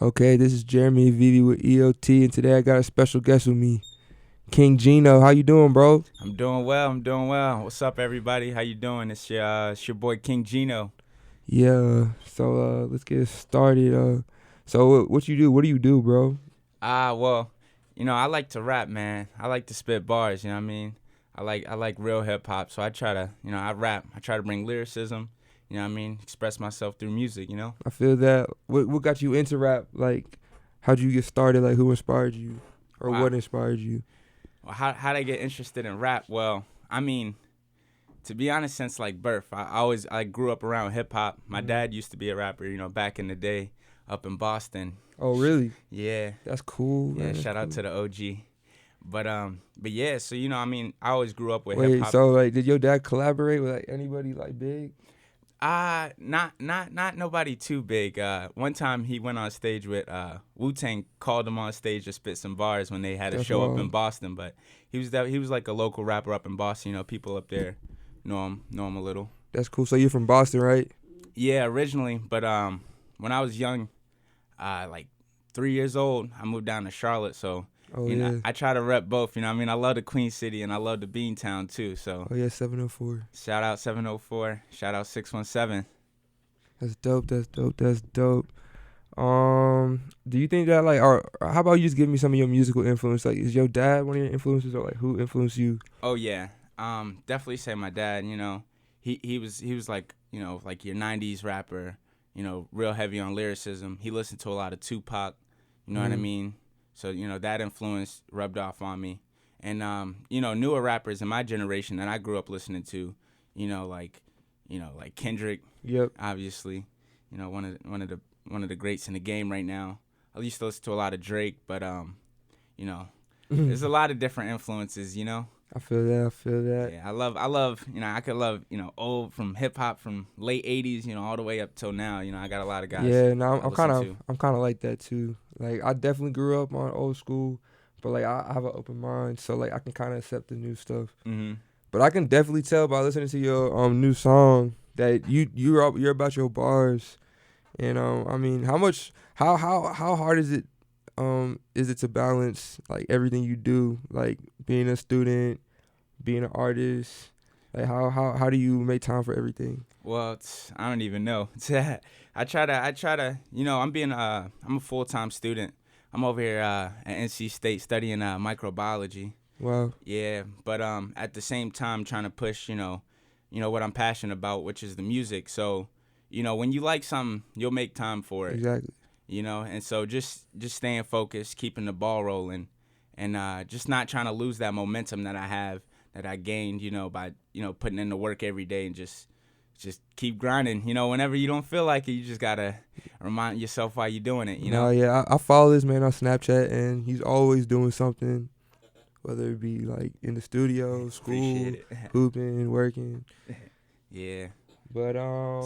Okay, this is Jeremy Vivi with EOT, and today I got a special guest with me, King Gino. How you doing, bro? I'm doing well. I'm doing well. What's up, everybody? How you doing? It's your boy King Gino. Yeah. So let's get started. So what you do? What do you do, bro? Well, I like to rap, man. I like to spit bars. You know what I mean? I like real hip hop. So I try to, I rap. I try to bring lyricism. You know what I mean? Express myself through music. I feel that. What got you into rap? Like, how'd you get started? Like, who inspired you, or Wow. what inspired you? Well, how'd I get interested in rap? Well, I mean, to be honest, since like birth, I grew up around hip hop. My dad used to be a rapper. Back in the day, up in Boston. Oh, really? Yeah. That's cool, Yeah, man. That's shout out cool. to the OG. But yeah, so I always grew up with hip Wait, hop. so like, did your dad collaborate with like anybody like big? Not nobody too big. One time he went on stage with Wu-Tang, called him on stage to spit some bars when they had a That's show up in wild. Boston. But he was like a local rapper up in Boston. People up there know him a little. That's cool. So you're from Boston, right? Yeah, originally, but when I was young, like 3 years old, I moved down to Charlotte. So Oh yeah. I try to rep both. I love the Queen City and I love the Beantown too. So Oh yeah, 704. shout out 704. Shout out 617. That's dope. That's dope. That's dope. Do you think that like, or how about you just give me some of your musical influence? Like, is your dad one of your influences, or like who influenced you? Oh yeah. Definitely say my dad. He was like like your '90s rapper. Real heavy on lyricism. He listened to a lot of Tupac. You know what I Mhm. mean? So that influence rubbed off on me. And newer rappers in my generation that I grew up listening to, like Kendrick, Yep. obviously, one of the greats in the game right now. I used to listen to a lot of Drake, but there's a lot of different influences. I feel that. I feel that. Yeah, I love, I could love, old from hip hop from late '80s, all the way up till now. I got a lot of guys Yeah. No, I I'm listen kind of, to. I'm kind of like that too. Like, I definitely grew up on old school, but like I have an open mind, so like I can kind of accept the new stuff. Mm-hmm. But I can definitely tell by listening to your new song that you're about your bars. And I mean, how hard is it to balance like everything you do, like being a student, being an artist, like how do you make time for everything? Well, I don't even know. I try to. I'm a full-time student. I'm over here at NC State studying microbiology. Wow, Yeah, but at the same time trying to push, what I'm passionate about, which is the music. So, when you like something, you'll make time for it. exactly. And so just staying focused, keeping the ball rolling, and just not trying to lose that momentum that I gained, by putting in the work every day and just keep grinding. Whenever you don't feel like it, you just gotta remind yourself why you're doing it. No, yeah, I follow this man on Snapchat, and he's always doing something, whether it be like in the studio, school, Appreciate it. hooping, working. Yeah, But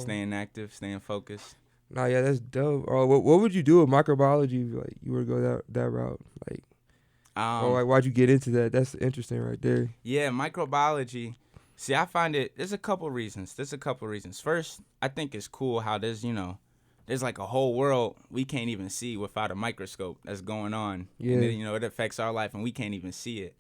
staying active, staying focused. nah, yeah, that's dope. What would you do with microbiology if like you were to go that route? Like, or like, why'd you get into that? That's interesting right there. Yeah, microbiology. See, I find it. There's a couple reasons. First, I think it's cool how there's like a whole world we can't even see without a microscope that's going on. Yeah. And then, it affects our life and we can't even see it.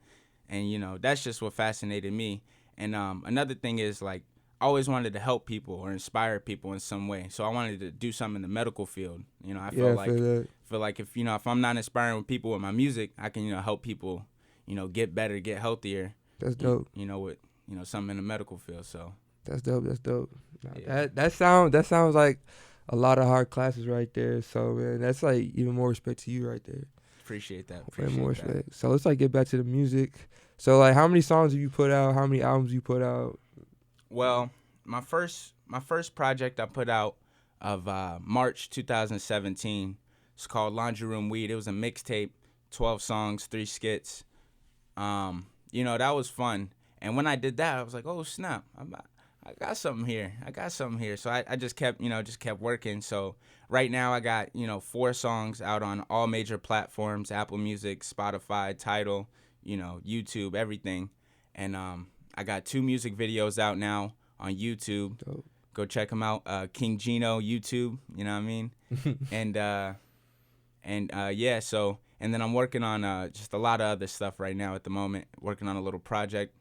And that's just what fascinated me. And another thing is like I always wanted to help people or inspire people in some way. So I wanted to do something in the medical field. I Yeah, felt I feel that. like if I'm not inspiring with people with my music, I can help people get better, get healthier. That's dope. With something in the medical field. So That's dope. That's dope. Nah, yeah. that sounds like a lot of hard classes right there. So man, that's like even more respect to you right there. Appreciate that. Way Appreciate more that. respect. So let's like get back to the music. So like, how many songs have you put out? How many albums you put out? Well, my first project I put out of March 2017. It's called Laundry Room Weed. It was a mixtape, 12 songs, 3 skits. That was fun. And when I did that, I was like, oh snap, I got something here. So I just kept working. So right now I got 4 songs out on all major platforms: Apple Music, Spotify, Tidal, YouTube, everything. And I got 2 music videos out now on YouTube. Dope. Go check them out. King Gino YouTube. You know what I mean? And And yeah, so and then I'm working on just a lot of other stuff right now at the moment. Working on a little project.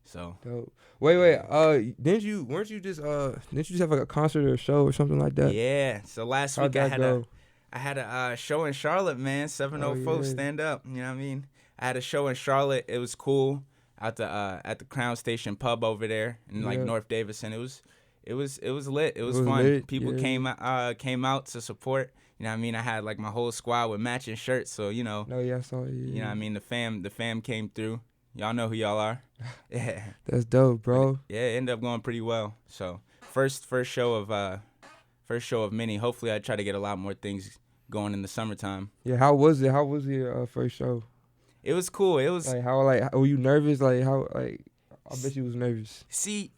So Dope. Wait. Didn't you just have like a concert or a show or something like that? yeah. So last How'd week that go? I had a show in Charlotte, man. Oh 704 yeah. stand up. You know what I mean? I had a show in Charlotte. It was cool at the Crown Station pub over there in like Yeah. North Davison. It was lit. It was was fun. lit, People yeah. came out to support. You know what I mean? I had like my whole squad with matching shirts, so you know. No, yeah, I saw it. Yeah. You know what I mean? The fam came through. Y'all know who y'all are. Yeah. That's dope, bro. Yeah, it ended up going pretty well. So first show of many. Hopefully I try to get a lot more things going in the summertime. Yeah, how was it? How was your first show? It was cool. It was Were you nervous? I bet you was nervous. see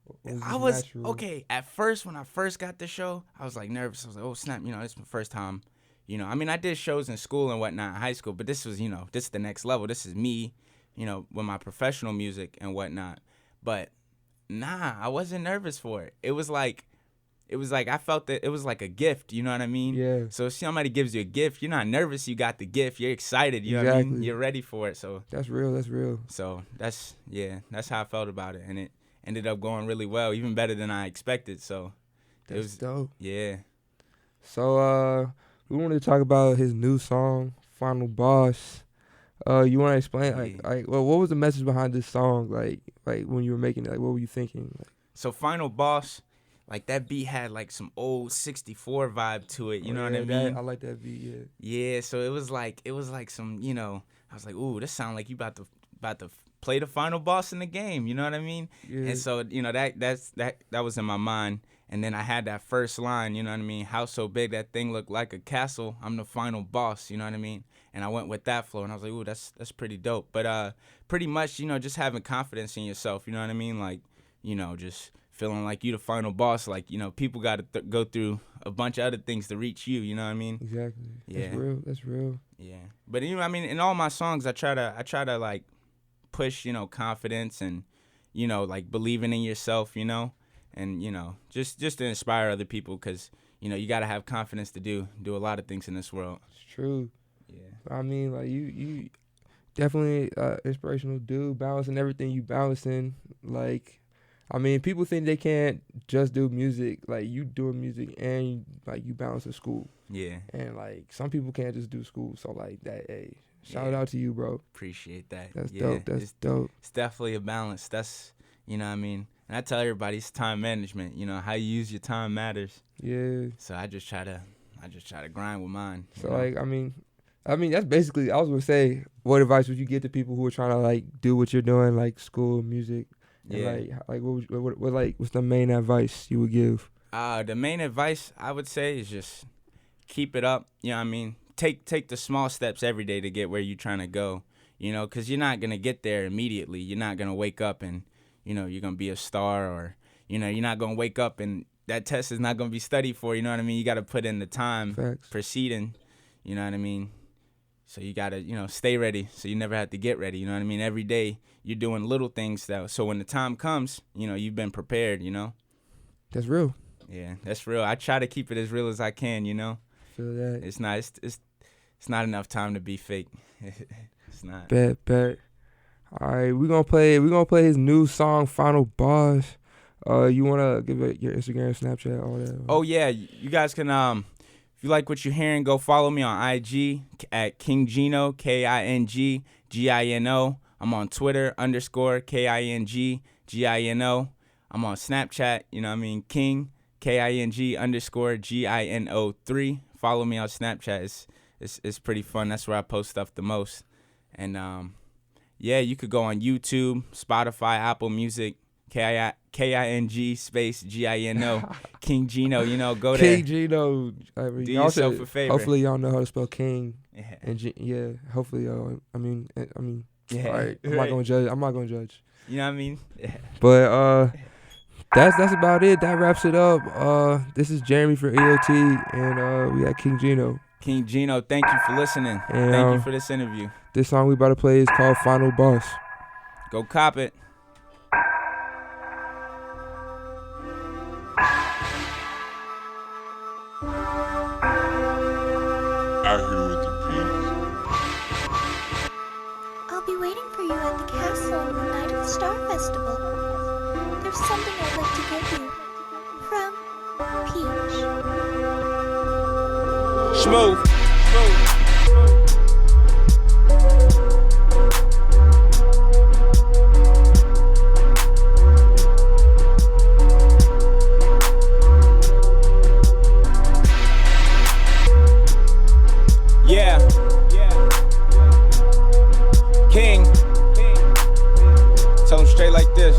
Or was it I just was natural? okay. At first, when I first got the show, I was like nervous. I was like, "Oh snap!" You know, it's my first time. You know, I mean, I did shows in school and whatnot, in high school, but this was, you know, this is the next level. This is me, you know, with my professional music and whatnot. But nah, I wasn't nervous for it. It was like I felt that it was like a gift. You know what I mean? Yeah. So if somebody gives you a gift, you're not nervous. You got the gift. You're excited. You know what I mean? Exactly. You're ready for it. So That's real. so that's how I felt about it, and it ended up going really well, even better than I expected. So it That's was dope. yeah. So we wanted to talk about his new song, Final Boss. You want to explain what was the message behind this song? Like when you were making it, like what were you thinking? So Final Boss, like that beat had like some old 64 vibe to it. You know what I mean? I like that beat. Yeah. Yeah. So it was like some, you know, I was like, ooh, this sound like you about to play the final boss in the game. You know what I mean? Yeah. And so you know that was in my mind. And then I had that first line, you know what I mean? House so big that thing looked like a castle. I'm the final boss, you know what I mean? And I went with that flow, and I was like, ooh, that's pretty dope. But pretty much, you know, just having confidence in yourself, you know what I mean? Like, you know, just feeling like you the final boss. Like, you know, people got to go through a bunch of other things to reach you, you know what I mean? Exactly. Yeah. That's real. Yeah. But, you know, I mean, in all my songs, I try to like, push, you know, confidence and, you know, like, believing in yourself, you know? And, you know, just to inspire other people because, you know, you got to have confidence to do a lot of things in this world. It's true. Yeah. I mean, like you definitely inspirational dude, balancing everything you balancing. Like, I mean, people think they can't just do music. Like you doing music and like you balancing school. Yeah. And like some people can't just do school. So like that, hey, shout Yeah. out to you, bro. Appreciate that. That's yeah. dope. That's dope. It's definitely a balance. That's, you know what I mean? And I tell everybody it's time management. You know, how you use your time matters. Yeah. So I just try to grind with mine. So you know? like, I mean, that's basically. I was gonna say, what advice would you give to people who are trying to like do what you're doing, like school, music, and Yeah. what's the main advice you would give? The main advice I would say is just keep it up. You know what I mean? Take the small steps every day to get where you're trying to go. You know, because you're not gonna get there immediately. You're not gonna wake up and, you know, you're gonna be a star, or, you know, you're not gonna wake up and that test is not gonna be studied for. You know what I mean? You got to put in the time. Facts. Preceding. You know what I mean? So you gotta, you know, stay ready so you never have to get ready. You know what I mean? Every day you're doing little things so when the time comes, you know, you've been prepared. You know? That's real. Yeah, that's real. I try to keep it as real as I can. You know? Feel that. It's not enough time to be fake. It's not. Bet. All right, we're gonna play his new song, Final Boss. You wanna give it your Instagram, Snapchat, all that? Oh yeah, you guys can if you like what you're hearing, go follow me on IG at King Gino, KingGino. I'm on Twitter _KingGino. I'm on Snapchat, you know what I mean, King King_Gino3. Follow me on Snapchat. It's pretty fun. That's where I post stuff the most. And yeah, you could go on YouTube, Spotify, Apple Music, KING space GINO, King Gino, you know, go there. King Gino. I mean, Do yourself a favor. Hopefully y'all know how to spell King. Yeah. And hopefully y'all. I mean. Yeah. All right. I'm Right. not gonna judge. You know what I mean? Yeah. But that's about it. That wraps it up. This is Jeremy for EOT, and we got King Gino. King Gino, thank you for listening. And, Thank you for this interview. This song we about to play is called Final Boss. Go cop it. out here with the peace. I'll be waiting for you at the castle on the night of the Star Festival. There's something I'd like to give you. From Peach. Smooth. Yeah. King. Tell him straight like this.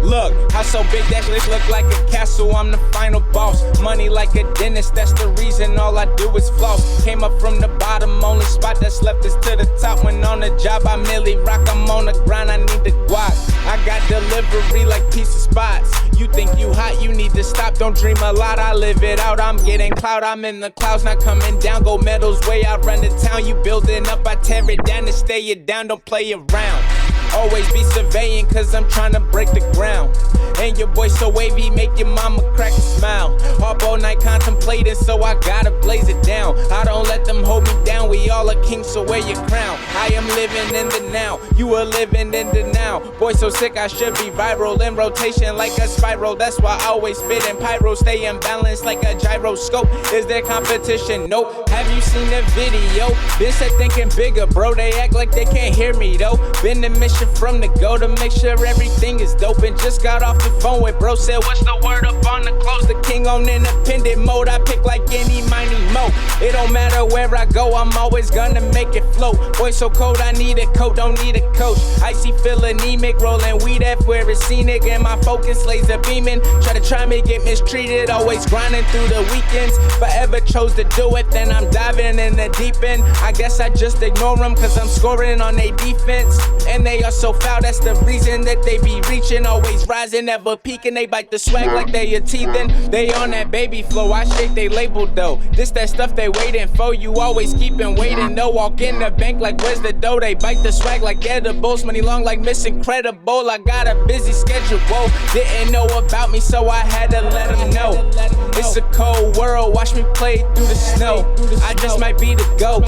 Look, house so big that shit look like a castle. I'm the final boss. Money like a dentist, that's the reason all I do is floss. Came up from the bottom, only spot that's left is to the top. When on the job, I merely rock. I'm on the grind, I need the guac. I got delivery like pizza spots. You think you hot, you need to stop. Don't dream a lot, I live it out. I'm getting clout, I'm in the clouds, not coming down. Gold medals way out, run the town. You building up, I tear it down to stay it down. Don't play around. Always be surveying, cause I'm trying to break the ground. And your boy so wavy, make your mama crack a smile. Up all night contemplating, so I gotta blaze it down. I don't let them hold me down, we all are kings, so wear your crown. I am living in the now, you are living in the now. Boy so sick, I should be viral, in rotation like a spiral. That's why I always spit in pyro, stay in balance like a gyroscope. Is there competition? Nope. Have you seen the video? Been said thinking bigger, bro, they act like they can't hear me though. Been the mission from the go to make sure everything is dope. And just got off the phone with bro, said what's the word up on the close? The king on independent mode, I pick like any mighty mo. It don't matter where I go, I'm always gonna make it float. Boy so cold, I need a coat, don't need a coach. Icy feel anemic, rolling weed everywhere it's scenic. And my focus laser beaming, try me, get mistreated. Always grinding through the weekends, forever chose to do it. Then I'm diving in the deep end. I guess I just ignore them, cause I'm scoring on their defense. And they are so foul, that's the reason that they be reaching. Always rising, never peaking. They bite the swag like they are teething. They on that baby flow, I shake they label though. This that stuff they waiting for, you always keeping waiting. No, walk in the bank like where's the dough? They bite the swag like edibles. Money long like Miss Incredible. I got a busy schedule, whoa. Didn't know about me, so I had to let them know. It's a cold world, watch me play through the snow. I just might be the GOAT.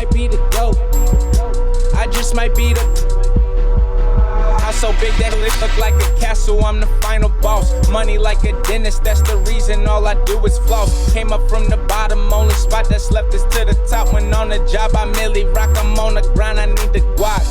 I just might be the house so big that it look like a castle. I'm the final boss. Money like a dentist, that's the reason all I do is floss. Came up from the bottom, only spot that's left is to the top. When on the job, I merely rock. I'm on the grind, I need the guac.